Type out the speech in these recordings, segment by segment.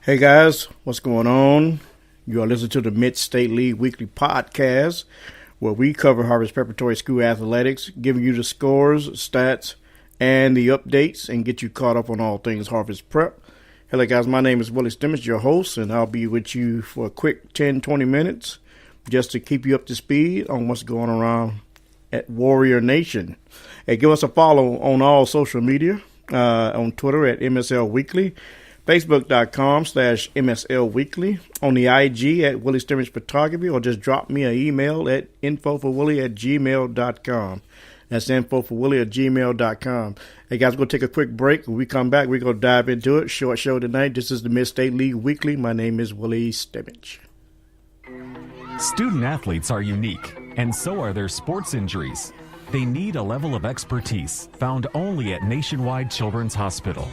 Hey guys, what's going on? You are listening to the Mid-State League Weekly Podcast, where we cover Harvest Preparatory School athletics, giving you the scores, stats, and the updates, and get you caught up on all things Harvest Prep. Hello guys, my name is Willie Stimmons, your host, and I'll be with you for a quick 10-20 minutes just to keep you up to speed on what's going around at Warrior Nation. Hey, give us a follow on all social media, on Twitter at MSL Weekly, Facebook.com/MSL Weekly, on the IG at Willie Stimmons Photography, or just drop me an email at infoforwillie@gmail.com. That's infoforwillie@gmail.com. Hey guys, we're going to take a quick break. When we come back, we're going to dive into it. Short show tonight. This is the Mid-State League Weekly. My name is Willie Stimmons. Student athletes are unique, and so are their sports injuries. They need a level of expertise found only at Nationwide Children's Hospital.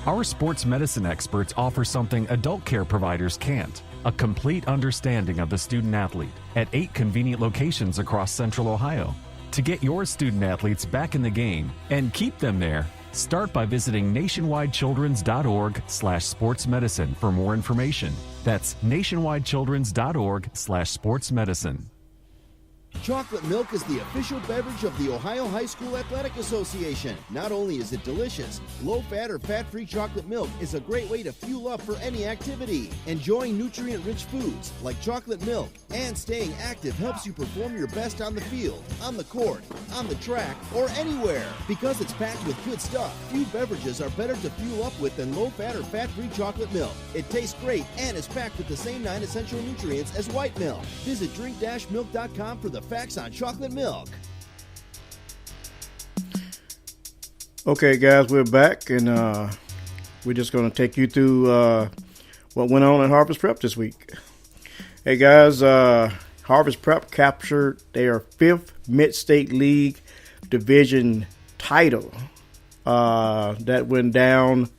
Our sports medicine experts offer something adult care providers can't: a complete understanding of the student athlete at 8 convenient locations across Central Ohio. To get your student athletes back in the game and keep them there, start by visiting nationwidechildrens.org/sportsmedicine for more information. That's nationwidechildrens.org/sportsmedicine. Chocolate milk is the official beverage of the Ohio High School Athletic Association. Not only is it delicious, low-fat or fat-free chocolate milk is a great way to fuel up for any activity. Enjoying nutrient-rich foods like chocolate milk and staying active helps you perform your best on the field, on the court, on the track, or anywhere. Because it's packed with good stuff, few beverages are better to fuel up with than low-fat or fat-free chocolate milk. It tastes great and is packed with the same 9 essential nutrients as white milk. Visit drink-milk.com for the facts on chocolate milk. Okay, guys, we're back, and we're just going to take you through what went on at Harvest Prep this week. Hey, guys, Harvest Prep captured their 5th Mid-State League Division title. That went down,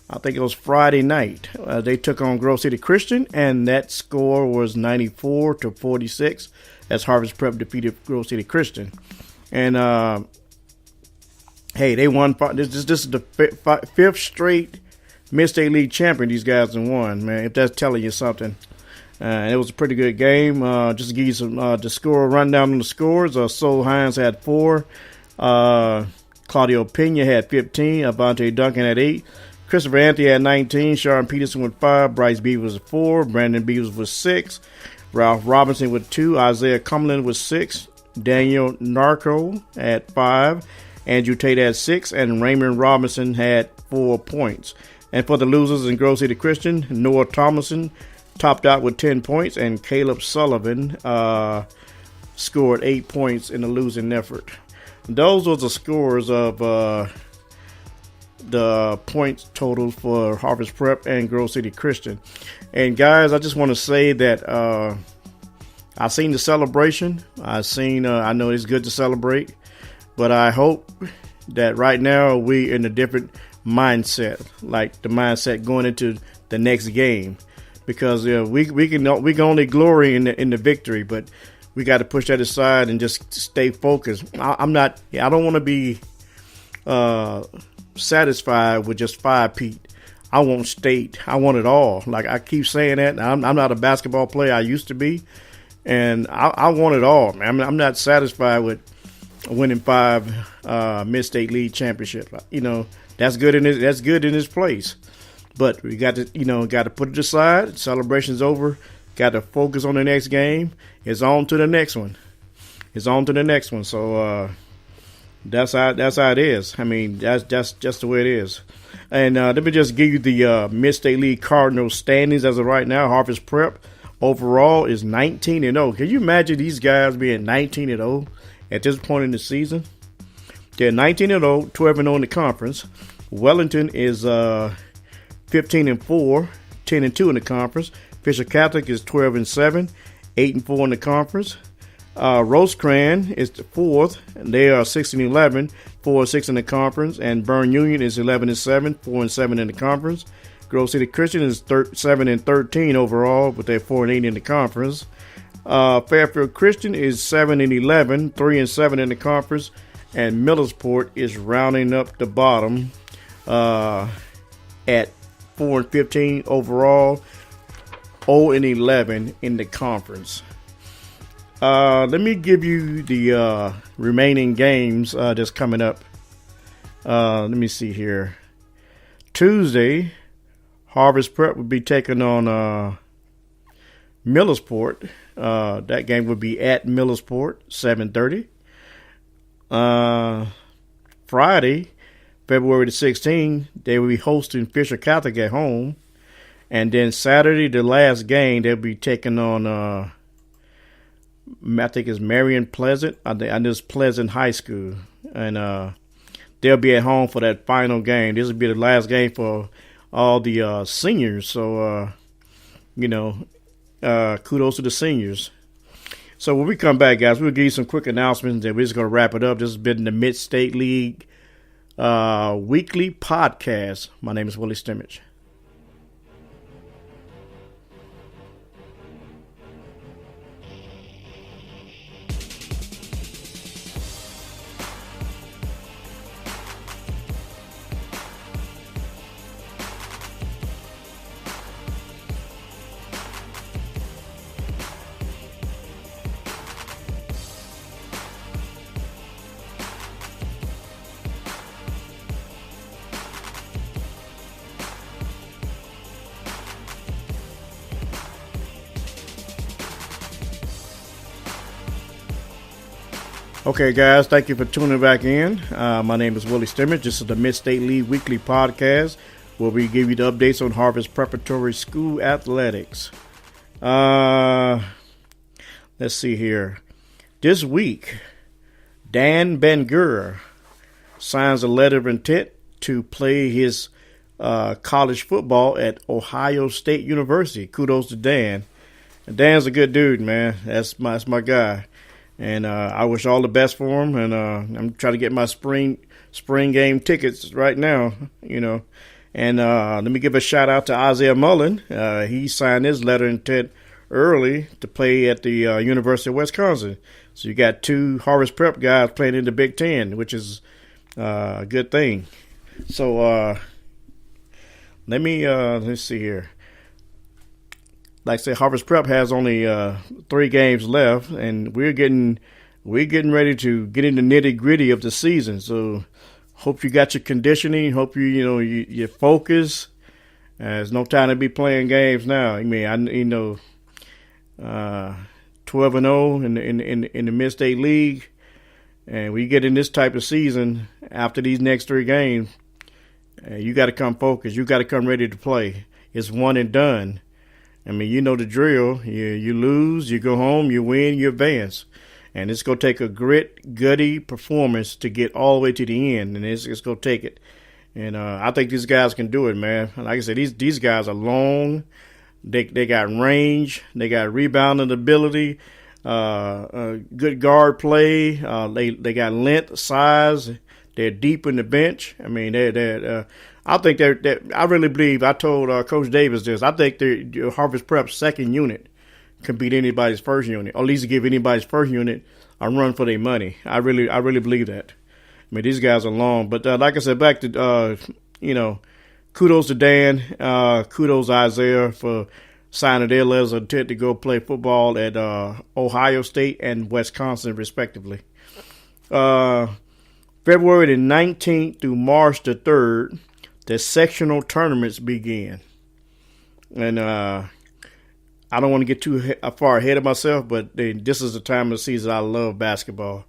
I think it was Friday night. They took on Grove City Christian, and that score was 94-46. As Harvest Prep defeated Grove City Christian. And, hey, they won. This is the 5th straight Mid-State League champion these guys have won, man, if that's telling you something. It was a pretty good game. Just to give you some the score rundown on the scores. Sol Hines had 4. Claudio Pena had 15. Avante Duncan had 8. Christopher Anthony had 19. Sharon Peterson with 5. Bryce Beavers with 4. Brandon Beavers with 6. Ralph Robinson with 2, Isaiah Cumberland with 6, Daniel Narco at 5, Andrew Tate had 6, and Raymond Robinson had 4 points. And for the losers in Grove City Christian, Noah Thomason topped out with 10 points, and Caleb Sullivan scored 8 points in the losing effort. Those were the scores of the points total for Harvest Prep and Grove City Christian. And guys, I just want to say that I seen the celebration. I know it's good to celebrate, but I hope that right now we in a different mindset, like the mindset going into the next game, because we can only glory in the victory, but we got to push that aside and just stay focused. I don't want to be satisfied with just 5-peat. I want state. I want it all. Like I keep saying that. I'm not a basketball player. I used to be, and I want it all, man. I'm not satisfied with winning 5 Mid-State League championships. That's good in this place, but we got to put it aside. Celebration's over. Got to focus on the next game. It's on to the next one. So that's how it is. I mean, that's just the way it is. And let me just give you the Mid-State League Cardinals standings as of right now. Harvest Prep overall is 19-0. Can you imagine these guys being 19-0 at this point in the season? They're 19-0, 12-0 in the conference. Wellington is 15-4, 10-2 in the conference. Fisher Catholic is 12-7, 8-4 in the conference. Rosecrans is the 4th, and they are 16-11, 4-6 in the conference, and Bern Union is 11-7, 4-7 in the conference. Grove City Christian is 7-13 overall, but they're 4-8 in the conference. Fairfield Christian is 7-11, 3-7 in the conference, and Millersport is rounding up the bottom at 4-15 overall, 0-11 in the conference. Let me give you the remaining games that's coming up. Let me see here. Tuesday, Harvest Prep will be taking on Millersport. That game would be at Millersport, 7:30. Friday, February the 16th, they will be hosting Fisher Catholic at home. And then Saturday, the last game, they'll be taking on, I think it's Marion Pleasant. I know it's Pleasant High School. And they'll be at home for that final game. This will be the last game for all the seniors. So, kudos to the seniors. So when we come back, guys, we'll give you some quick announcements, and we're just going to wrap it up. This has been the Mid-State League weekly podcast. My name is Willie Stimmage. Okay, guys, thank you for tuning back in. My name is Willie Stimmage. This is the Mid-State League Weekly Podcast, where we give you the updates on Harvest Preparatory School athletics. Let's see here. This week, Dan Ben-Gur signs a letter of intent to play his college football at Ohio State University. Kudos to Dan. And Dan's a good dude, man. That's my guy. And I wish all the best for him. And I'm trying to get my spring game tickets right now, And let me give a shout out to Isaiah Mullen. He signed his letter of intent early to play at the University of Wisconsin. So you got two Harvest Prep guys playing in the Big Ten, which is a good thing. So let's see here. Like I said, Harvest Prep has only 3 games left, and we're getting ready to get in the nitty gritty of the season. So, hope you got your conditioning. Hope you focus. There's no time to be playing games now. I mean, 12-0 in the Mid-State League, and we get in this type of season after these next 3 games. You got to come focused. You got to come ready to play. It's one and done. I mean, you know the drill. You lose, you go home, you win, you advance. And it's going to take a gutty performance to get all the way to the end, and it's going to take it. And I think these guys can do it, man. Like I said, these guys are long. They got range. They got rebounding ability, good guard play. They got length, size. They're deep in the bench. I mean, I think I really believe. I told Coach Davis this. I think the Harvest Prep's second unit can beat anybody's first unit, or at least give anybody's first unit a run for their money. I really believe that. I mean, these guys are long, but like I said, back to kudos to Dan, kudos to Isaiah for signing their letters of intent to go play football at Ohio State and Wisconsin, respectively. February the 19th through March the 3rd. The sectional tournaments begin. And I don't want to get too far ahead of myself, but this is the time of the season I love basketball.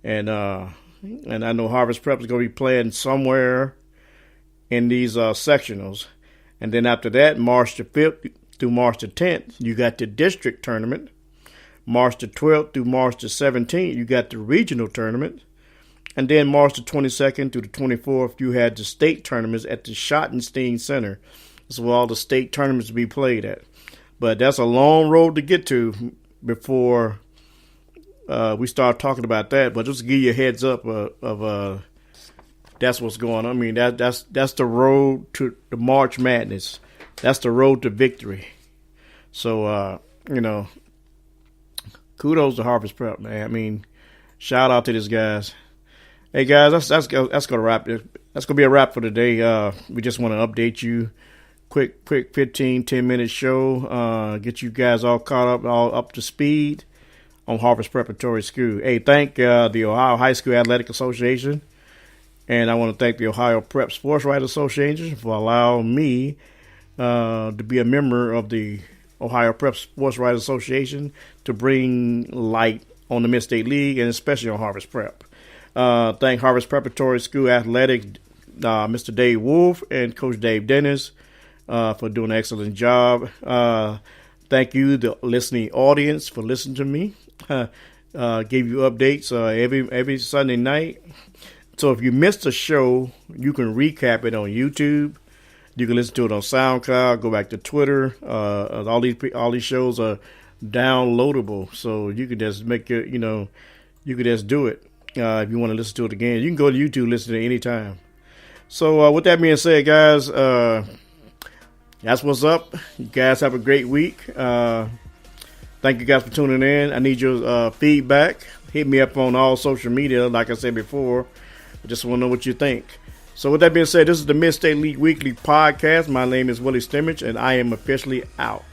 And I know Harvest Prep is going to be playing somewhere in these sectionals. And then after that, March the 5th through March the 10th, you got the district tournament. March the 12th through March the 17th, you got the regional tournament. And then March the 22nd through the 24th, you had the state tournaments at the Schottenstein Center. That's where all the state tournaments be played at. But that's a long road to get to before we start talking about that. But just to give you a heads up of that's what's going on. I mean, that's the road to the March Madness. That's the road to victory. So, kudos to Harvest Prep, man. I mean, shout out to these guys. Hey guys, that's gonna wrap it. That's gonna be a wrap for today. We just want to update you quick 15, 10-minute show. Get you guys all caught up, all up to speed on Harvest Preparatory School. Hey, thank the Ohio High School Athletic Association, and I want to thank the Ohio Prep Sports Writers Association for allowing me to be a member of the Ohio Prep Sports Writers Association to bring light on the Mid-State League and especially on Harvest Prep. Thank Harvest Preparatory School Athletics, Mr. Dave Wolf and Coach Dave Dennis for doing an excellent job. Thank you, the listening audience, for listening to me. Give you updates every Sunday night. So if you missed a show, you can recap it on YouTube. You can listen to it on SoundCloud. Go back to Twitter. All these shows are downloadable, so you could just make it. You could just do it if you want to listen to it again. You can go to YouTube, and listen to it anytime. So with that being said, guys, that's what's up. You guys have a great week. Thank you guys for tuning in. I need your feedback. Hit me up on all social media, like I said before. I just want to know what you think. So with that being said, this is the Mid-State League Weekly Podcast. My name is Willie Stimmich, and I am officially out.